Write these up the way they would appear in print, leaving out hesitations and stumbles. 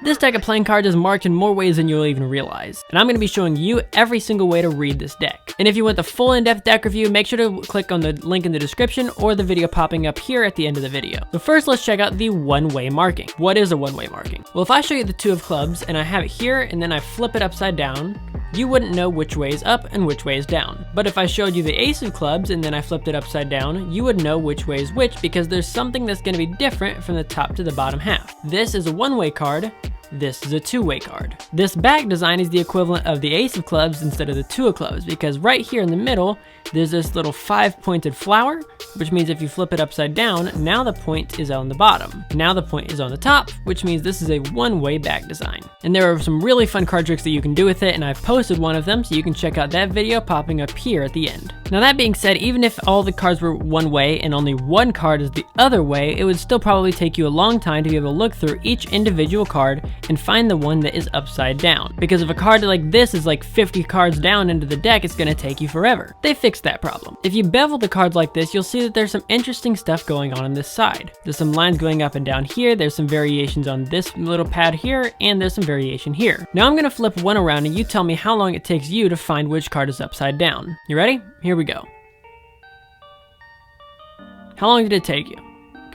This deck of playing cards is marked in more ways than you'll even realize, and I'm going to be showing you every single way to read this deck. And if you want the full in-depth deck review, make sure to click on the link in the description or the video popping up here at the end of the video. But first, let's check out the one-way marking. What is a one-way marking? Well, if I show you the 2 of clubs and I have it here and then I flip it upside down, you wouldn't know which way is up and which way is down. But if I showed you the ace of clubs and then I flipped it upside down, you would know which way is which because there's something that's going to be different from the top to the bottom half. This is a one-way card. This is a two-way card. This back design is the equivalent of the ace of clubs instead of the 2 of clubs because right here in the middle, there's this little 5-pointed flower, which means if you flip it upside down, now the point is on the bottom. Now the point is on the top, which means this is a one-way back design. And there are some really fun card tricks that you can do with it, and I've posted one of them, so you can check out that video popping up here at the end. Now that being said, even if all the cards were one way and only one card is the other way, it would still probably take you a long time to be able to look through each individual card and find the one that is upside down. Because if a card like this is like 50 cards down into the deck, it's gonna take you forever. They fixed that problem. If you bevel the cards like this, you'll see that there's some interesting stuff going on this side. There's some lines going up and down here, there's some variations on this little pad here, and there's some variation here. Now I'm gonna flip one around and you tell me how long it takes you to find which card is upside down. You ready? Here we go. How long did it take you?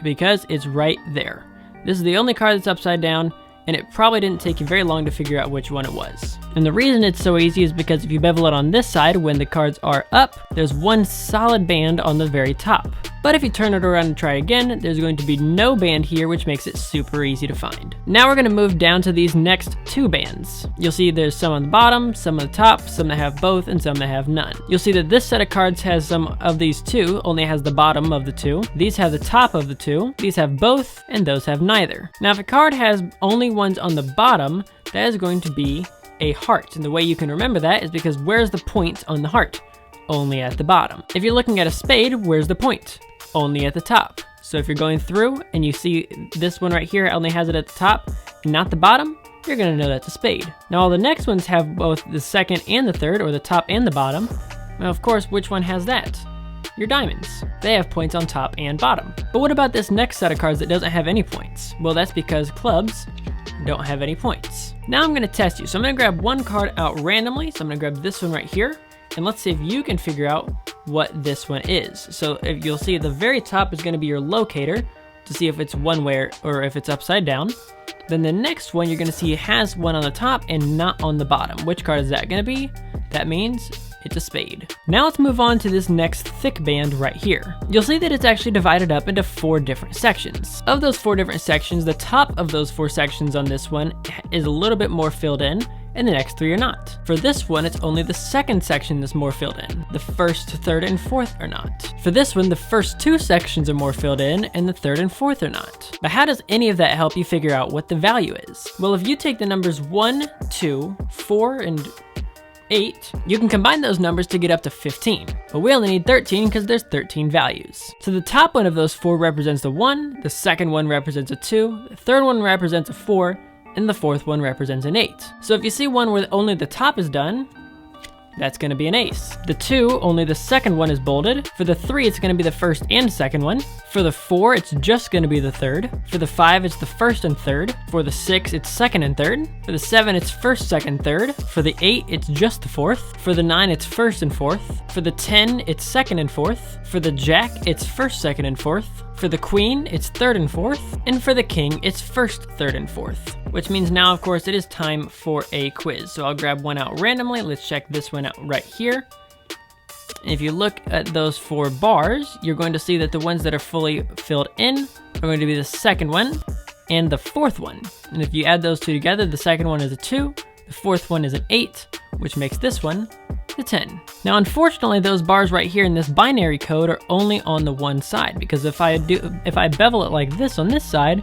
Because it's right there. This is the only card that's upside down, and it probably didn't take you very long to figure out which one it was. And the reason it's so easy is because if you bevel it on this side when the cards are up, there's one solid band on the very top. But if you turn it around and try again, there's going to be no band here, which makes it super easy to find. Now we're going to move down to these next 2 bands. You'll see there's some on the bottom, some on the top, some that have both, and some that have none. You'll see that this set of cards has some of these 2, only has the bottom of the 2. These have the top of the 2. These have both, and those have neither. Now if a card has only ones on the bottom, that is going to be a heart. And the way you can remember that is because where's the point on the heart? Only at the bottom. If you're looking at a spade, where's the point? Only at the top. So if you're going through and you see this one right here only has it at the top and not the bottom, you're gonna know that's a spade. Now all the next ones have both the second and the third, or the top and the bottom. Now of course, which one has that? Your diamonds. They have points on top and bottom. But what about this next set of cards that doesn't have any points? Well, that's because clubs don't have any points. Now I'm gonna test you. So I'm gonna grab one card out randomly. So I'm gonna grab this one right here, and let's see if you can figure out what this one is. So if you'll see at the very top is gonna be your locator to see if it's one way or if it's upside down. Then the next one you're gonna see has one on the top and not on the bottom. Which card is that gonna be? That means it's a spade. Now let's move on to this next thick band right here. You'll see that it's actually divided up into 4 different sections. Of those 4 different sections, the top of those 4 sections on this one is a little bit more filled in, and the next 3 are not. For this one, it's only the second section that's more filled in. The first, third, and fourth are not. For this one, the first 2 sections are more filled in, and the third and fourth are not. But how does any of that help you figure out what the value is? Well, if you take the numbers 1, 2, 4, and 8, you can combine those numbers to get up to 15. But we only need 13 because there's 13 values. So the top one of those 4 represents a 1, the second one represents a 2, the third one represents a 4, and the fourth one represents an 8. So if you see one where only the top is done, that's gonna be an ace. The 2, only the second one is bolded. For the 3, it's gonna be the first and second one. For the 4, it's just gonna be the third. For the 5, it's the first and third. For the 6, it's second and third. For the 7, it's first, second, third. For the 8, it's just the fourth. For the 9, it's first and fourth. For the 10, it's second and fourth. For the jack, it's first, second, and fourth. For the queen, it's third and fourth. And for the king, it's first, third, and fourth. Which means now, of course, it is time for a quiz. So I'll grab one out randomly. Let's check this one out right here. If you look at those 4 bars, you're going to see that the ones that are fully filled in are going to be the second one and the fourth one. And if you add those 2 together, the second one is a 2, the fourth one is an 8, which makes this one the 10. Now, unfortunately, those bars right here in this binary code are only on the one side, because if I bevel it like this on this side,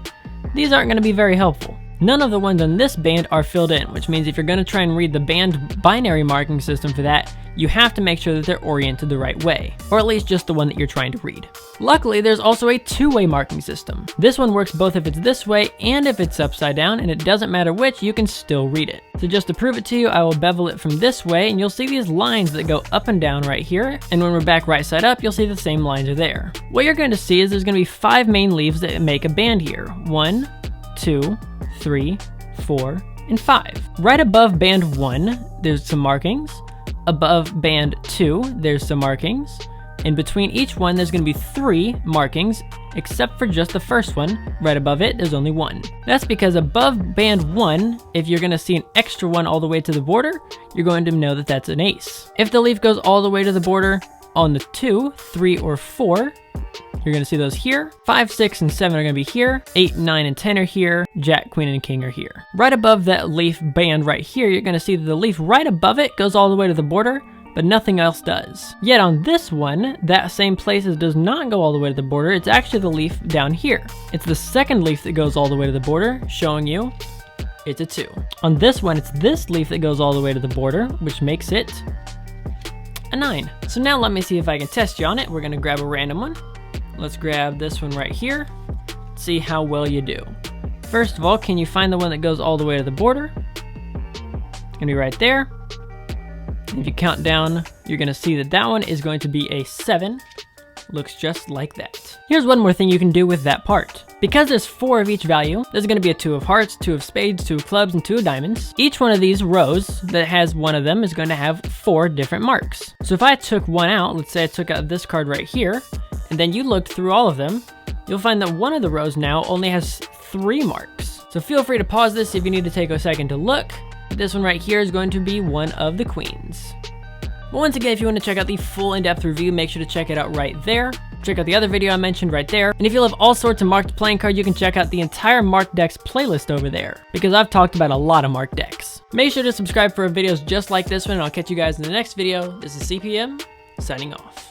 these aren't going to be very helpful. None of the ones on this band are filled in, which means if you're going to try and read the band binary marking system for that, you have to make sure that they're oriented the right way, or at least just the one that you're trying to read. Luckily, there's also a 2-way marking system. This one works both if it's this way and if it's upside down, and it doesn't matter which, you can still read it. So just to prove it to you, I will bevel it from this way, and you'll see these lines that go up and down right here, and when we're back right side up, you'll see the same lines are there. What you're going to see is there's going to be 5 main leaves that make a band here. 1, 2, 3, 4, and 5. Right above band 1, there's some markings. Above band 2, there's some markings. In between each one, there's going to be 3 markings, except for just the first one. Right above it, there's only 1. That's because above band 1, if you're going to see an extra one all the way to the border, you're going to know that that's an ace. If the leaf goes all the way to the border on the 2, 3, or 4, you're going to see those here. 5, 6, and 7 are going to be here. 8, 9, and 10 are here. Jack, Queen, and King are here. Right above that leaf band right here, you're going to see that the leaf right above it goes all the way to the border, but nothing else does. Yet on this one, that same places does not go all the way to the border. It's actually the leaf down here. It's the second leaf that goes all the way to the border, showing you it's a 2. On this one, it's this leaf that goes all the way to the border, which makes it a 9. So now let me see if I can test you on it. We're going to grab a random one. Let's grab this one right here. See how well you do. First of all, can you find the one that goes all the way to the border? It's gonna be right there. If you count down, you're gonna see that that one is going to be a 7. Looks just like that. Here's one more thing you can do with that part. Because there's 4 of each value, there's gonna be a 2 of hearts, 2 of spades, 2 of clubs, and 2 of diamonds. Each one of these rows that has one of them is going to have 4 different marks. So if I took one out, let's say I took out this card right here, and then you looked through all of them, you'll find that one of the rows now only has 3 marks. So feel free to pause this if you need to take a second to look. This one right here is going to be one of the queens. But once again, if you want to check out the full in-depth review, make sure to check it out right there. Check out the other video I mentioned right there. And if you love all sorts of marked playing cards, you can check out the entire marked decks playlist over there, because I've talked about a lot of marked decks. Make sure to subscribe for videos just like this one, and I'll catch you guys in the next video. This is CPM, signing off.